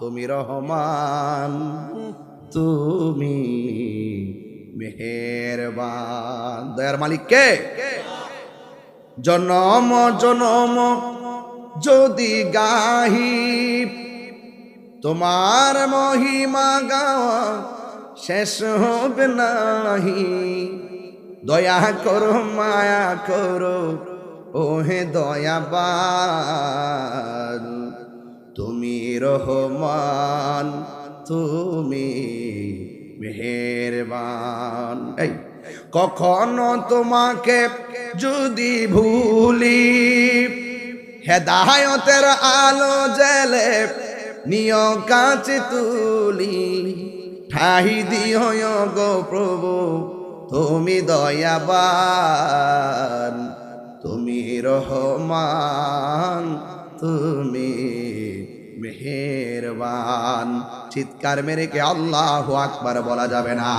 তুমি রহমান, তুমি মেহেরবান। দয়ার মালিক কে? জনম জনম যদি গাহি তোমার মহিমা গাওয়া শেষ হবে নাহি। দয়া করো মায়া করো ওহে দয়াবান, তুমি রহমান, তুমি মেহেরবান। এই কখনো তোমাকে যদি ভুলি, হেদায়তের আলো জেলে নিয় কাছে তুলি। ঠাই দিও গো প্রভু তুমি দয়াবান, তুমি রহমান, তুমি মেহেরবান। চিৎকার মেরে কে আল্লাহু আকবার বলা যাবে না?